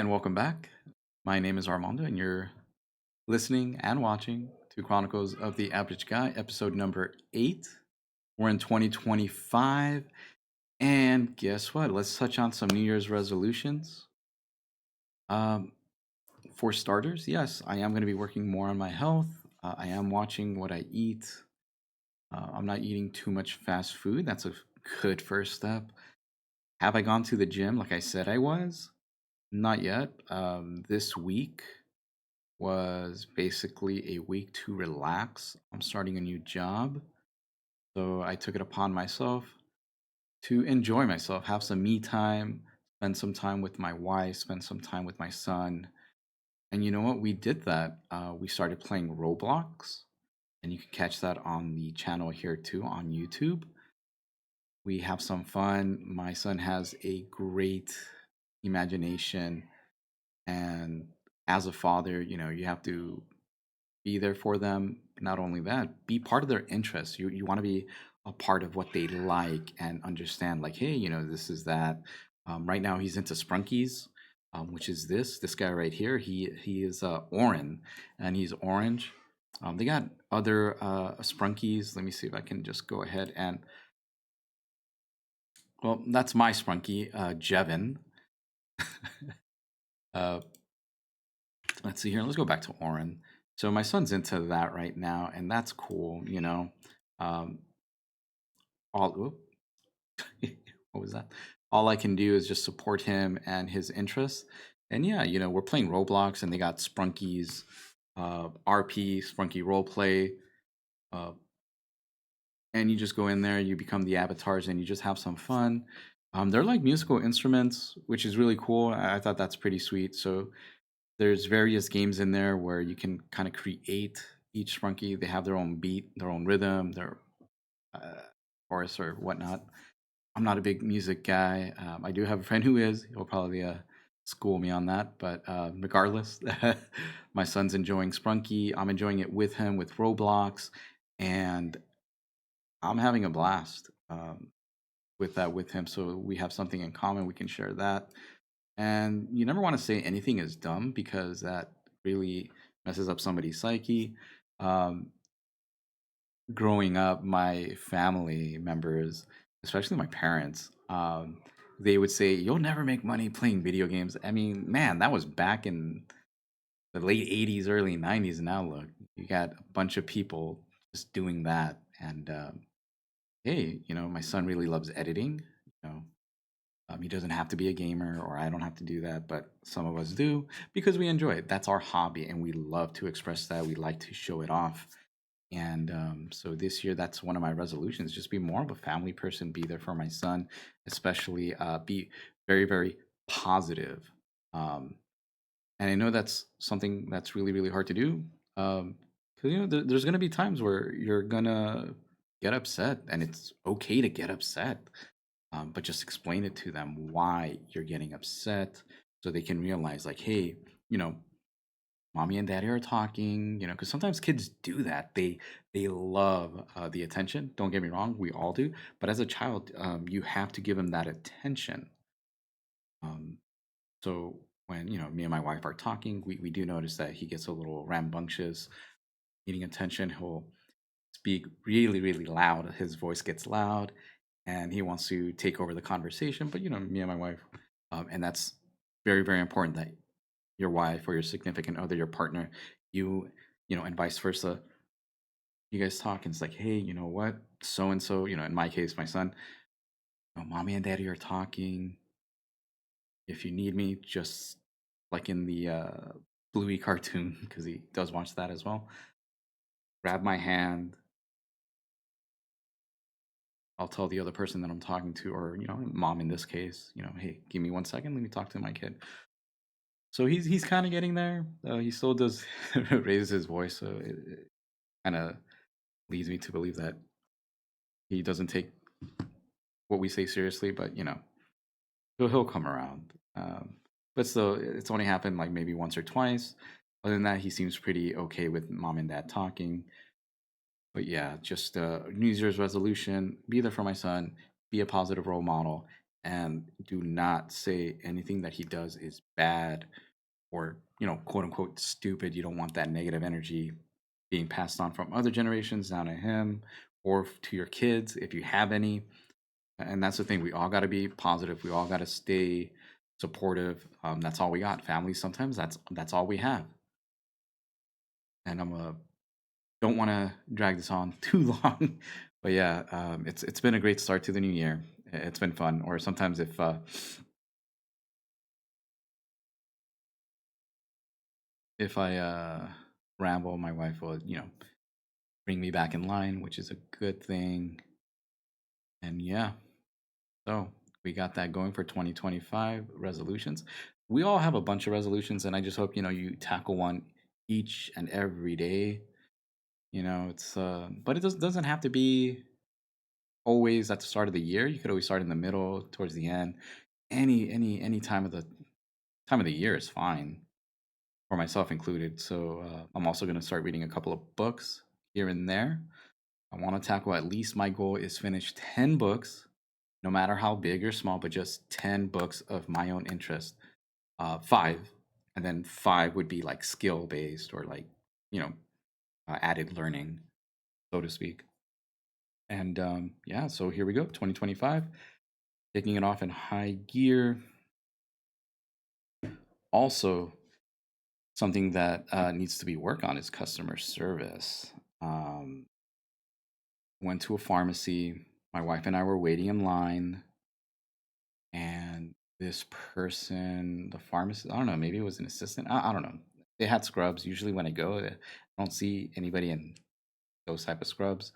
And welcome back. My name is Armando, and you're listening and watching to Chronicles of the Average Guy, episode number 8. We're in 2025, and guess what? Let's touch on some New Year's resolutions. Um, for starters, yes, I am going to be working more on my health. I am watching what I eat. I'm not eating too much fast food. That's a good first step. Have I gone to the gym like I said I was? Not yet. This week was basically a week to relax. I'm starting a new job. So I took it upon myself to enjoy myself, have some me time, spend some time with my wife, spend some time with my son. And you know what? We did that. We started playing Roblox, and you can catch that on the channel here too on YouTube. We have some fun. My son has a great imagination. And as a father, you have to be there for them. Not only that, be part of their interests. You want to be a part of what they like and understand. Like, hey, this is that. Right now, he's into Sprunkies, which is this guy right here. He is Orin, and he's orange. They got other Sprunkies. Let me see if I can just go ahead and. Well, that's my Sprunky, Jevin. uh, let's see here. Let's go back to Orin. So my son's into that right now, and that's cool. Um, all oop, what was that? All I can do is just support him and his interests. And yeah, we're playing Roblox, and they got Sprunkies, RP, Sprunky Roleplay, uh, and you just go in there, you become the avatars, and you just have some fun. They're like musical instruments, which is really cool. I thought that's pretty sweet. So there's various games in there where you can kind of create each Sprunky. They have their own beat, their own rhythm, their chorus or whatnot. I'm not a big music guy. I do have a friend who is. He'll probably school me on that. But regardless, my son's enjoying Sprunky. I'm enjoying it with him with Roblox, and I'm having a blast with that with him. So we have something in common. We can share that. And you never want to say anything is dumb because that really messes up somebody's psyche. Um, Growing up, my family members, especially my parents, they would say, "You'll never make money playing video games." I mean, man, that was back in the late '80s, early '90s. Now look, you got a bunch of people just doing that. And hey, my son really loves editing. You know, he doesn't have to be a gamer, or I don't have to do that, but some of us do because we enjoy it. That's our hobby, and we love to express that. We like to show it off. And so this year, that's one of my resolutions: just be more of a family person, be there for my son, especially be very, very positive. Um, and I know that's something that's really, really hard to do. Because there's gonna be times where you're gonna get upset, and it's okay to get upset. But just explain it to them why you're getting upset, so they can realize, like, hey, you know, mommy and daddy are talking. Because sometimes kids do that. They love the attention. Don't get me wrong, we all do. But as a child, you have to give them that attention. Um, so when me and my wife are talking, we do notice that he gets a little rambunctious, needing attention. He'll speak really, really loud. His voice gets loud, and he wants to take over the conversation. But me and my wife, and that's very, very important that your wife or your significant other, your partner, you, and vice versa. You guys talk, and it's like, hey, you know what? So and so, in my case, my son, mommy and daddy are talking. If you need me, just like in the Bluey cartoon, because he does watch that as well. Grab my hand. I'll tell the other person that I'm talking to, or mom in this case, hey, give me 1 second. Let me talk to my kid. So he's kind of getting there. He still does raise his voice, so it kind of leads me to believe that he doesn't take what we say seriously. But he'll come around. But still, it's only happened like maybe once or twice. Other than that, he seems pretty okay with mom and dad talking. But yeah, just New Year's resolution: be there for my son, be a positive role model, and do not say anything that he does is bad or, quote unquote stupid. You don't want that negative energy being passed on from other generations down to him or to your kids if you have any. And that's the thing. We all got to be positive. We all got to stay supportive. That's all we got. Family. Sometimes that's all we have. And don't want to drag this on too long, but yeah, it's been a great start to the new year. It's been fun. Or sometimes if I ramble, my wife will bring me back in line, which is a good thing. And yeah, so we got that going for 2025 resolutions. We all have a bunch of resolutions, and I just hope you tackle one each and every day. It's but it doesn't have to be always at the start of the year. You could always start in the middle, towards the end. Any time of the year is fine for myself included. So I'm also going to start reading a couple of books here and there. I want to tackle, at least my goal is finish 10 books, no matter how big or small, but just 10 books of my own interest. Five, and then five would be like skill based or like, you know, added learning, so to speak. And yeah, so here we go, 2025, taking it off in high gear. Also, something that needs to be worked on is customer service. Um, Went to a pharmacy. My wife and I were waiting in line, and this person, the pharmacist, I don't know, maybe it was an assistant. I don't know. They had scrubs. Usually, when I go, I don't see anybody in those type of scrubs.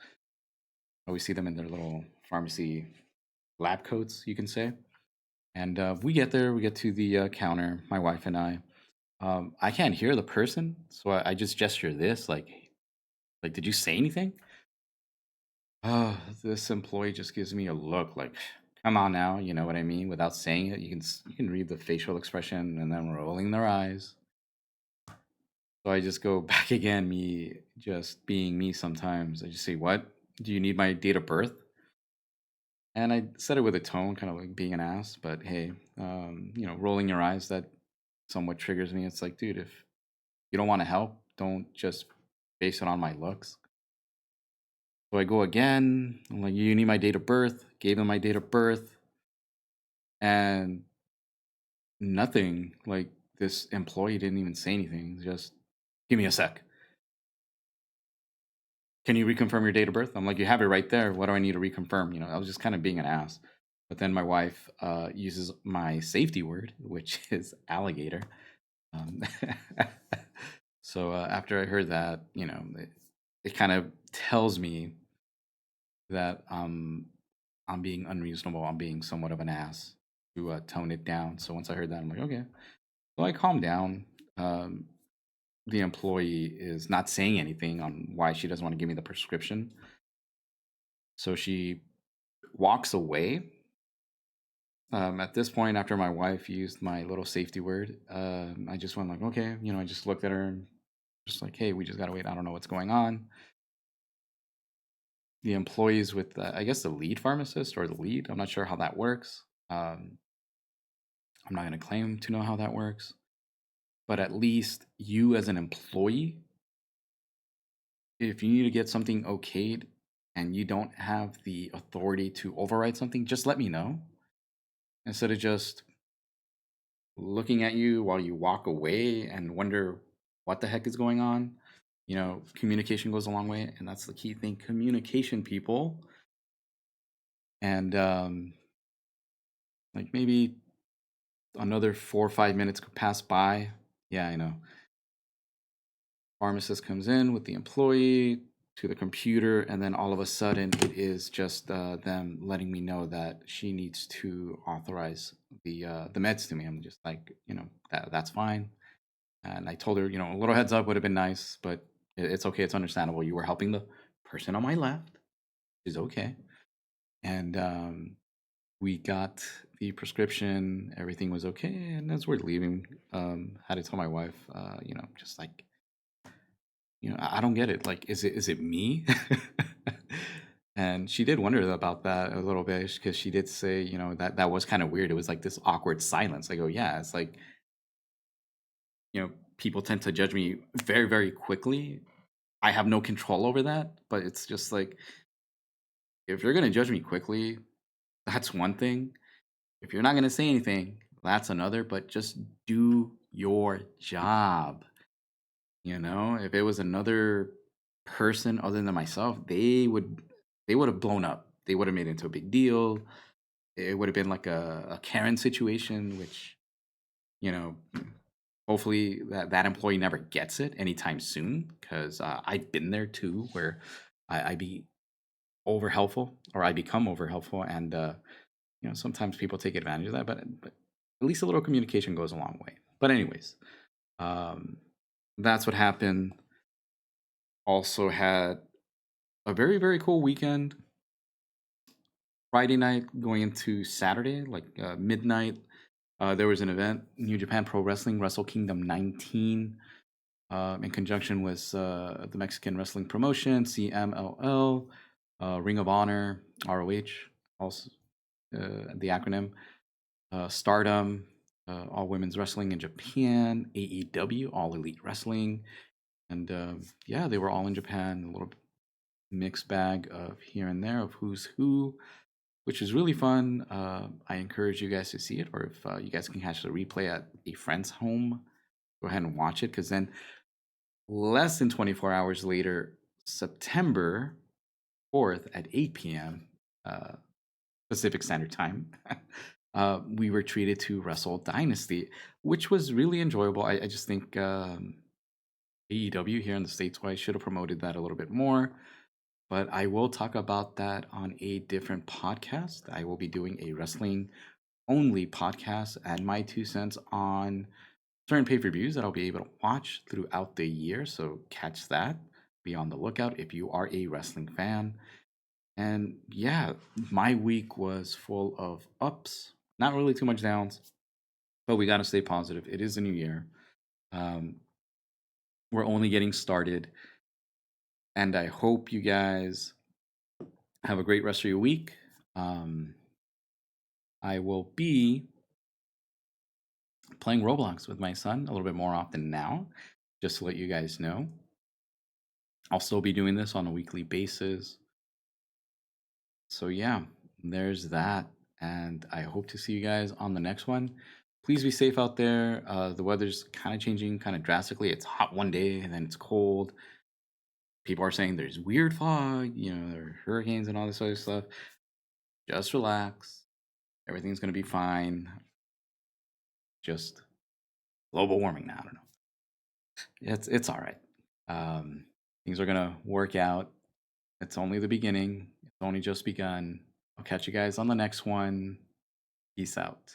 I always see them in their little pharmacy lab coats, you can say. And we get there, we get to the counter, my wife and I. I can't hear the person, so I just gesture this, like, did you say anything? This employee just gives me a look like, come on now, you know what I mean? Without saying it, you can read the facial expression and then rolling their eyes. So I just go back again, me just being me sometimes. I just say, what? Do you need my date of birth? And I said it with a tone, kind of like being an ass, but hey, rolling your eyes, that somewhat triggers me. It's like, dude, if you don't want to help, don't just base it on my looks. So I go again. I'm like, you need my date of birth. Gave him my date of birth, and nothing. Like, this employee didn't even say anything. Just give me a sec. Can you reconfirm your date of birth? I'm like, you have it right there. What do I need to reconfirm? I was just kind of being an ass. But then my wife uses my safety word, which is alligator. Um, so after I heard that, it kind of tells me that I'm being unreasonable. I'm being somewhat of an ass to tone it down. So once I heard that, I'm like, okay. So I calmed down. Um, the employee is not saying anything on why she doesn't want to give me the prescription. So she walks away. At this point, after my wife used my little safety word, I just went like, okay, I just looked at her and just like, hey, we just gotta wait. I don't know what's going on. The employees with, I guess, the lead pharmacist or the lead. I'm not sure how that works. I'm not gonna claim to know how that works, but at least you as an employee, if you need to get something okayed and you don't have the authority to override something, just let me know instead of just looking at you while you walk away and wonder what the heck is going on. Communication goes a long way, and that's the key thing. Communication, people. And like maybe another 4 or 5 minutes could pass by. Yeah, I know. Pharmacist comes in with the employee to the computer, and then all of a sudden it is just them letting me know that she needs to authorize the meds to me. I'm just like, that's fine. And I told her, a little heads up would have been nice, but it's okay. It's understandable. You were helping the person on my left, is okay. And we got the prescription. Everything was okay. And as we're leaving, had to tell my wife, just like, I don't get it. Like, is it me? And she did wonder about that a little bit because she did say, that that was kind of weird. It was like this awkward silence. I go, yeah, it's like, people tend to judge me very, very quickly. I have no control over that, but it's just like, if you're going to judge me quickly, that's one thing. If you're not going to say anything, that's another, but just do your job. If it was another person other than myself, they would have blown up. They would have made it into a big deal. It would have been like a Karen situation, which, you know, hopefully that employee never gets it anytime soon. Because I've been there too, where I be over helpful or I become over helpful, and sometimes people take advantage of that. But at least a little communication goes a long way. But anyways, um, that's what happened. Also had a very, very cool weekend. Friday night going into Saturday, like midnight, there was an event, New Japan Pro Wrestling, Wrestle Kingdom 19, in conjunction with the Mexican Wrestling Promotion, CMLL, Ring of Honor, ROH, also the acronym, Stardom, All Women's Wrestling in Japan, AEW, All Elite Wrestling. And yeah, they were all in Japan, a little mixed bag of here and there of who's who, which is really fun. I encourage you guys to see it, or if you guys can catch the replay at a friend's home, go ahead and watch it, because then less than 24 hours later, September 4th at 8 p.m. Uh, Pacific Standard Time, we were treated to Wrestle Dynasty, which was really enjoyable. I just think AEW here in the States, why I should have promoted that a little bit more. But I will talk about that on a different podcast. I will be doing a wrestling only podcast, and my 2 cents on certain pay per views that I'll be able to watch throughout the year. So catch that. Be on the lookout if you are a wrestling fan. And yeah, my week was full of ups, not really too much downs, but we got to stay positive. It is a new year. Um, we're only getting started. And I hope you guys have a great rest of your week. Um, I will be playing Roblox with my son a little bit more often now, just to let you guys know. I'll still be doing this on a weekly basis. So, yeah, there's that. And I hope to see you guys on the next one. Please be safe out there. The weather's kind of changing kind of drastically. It's hot one day and then it's cold. People are saying there's weird fog, there are hurricanes and all this other stuff. Just relax. Everything's going to be fine. Just global warming now. I don't know. It's all right. Things are gonna work out. It's only the beginning. It's only just begun. I'll catch you guys on the next one. Peace out.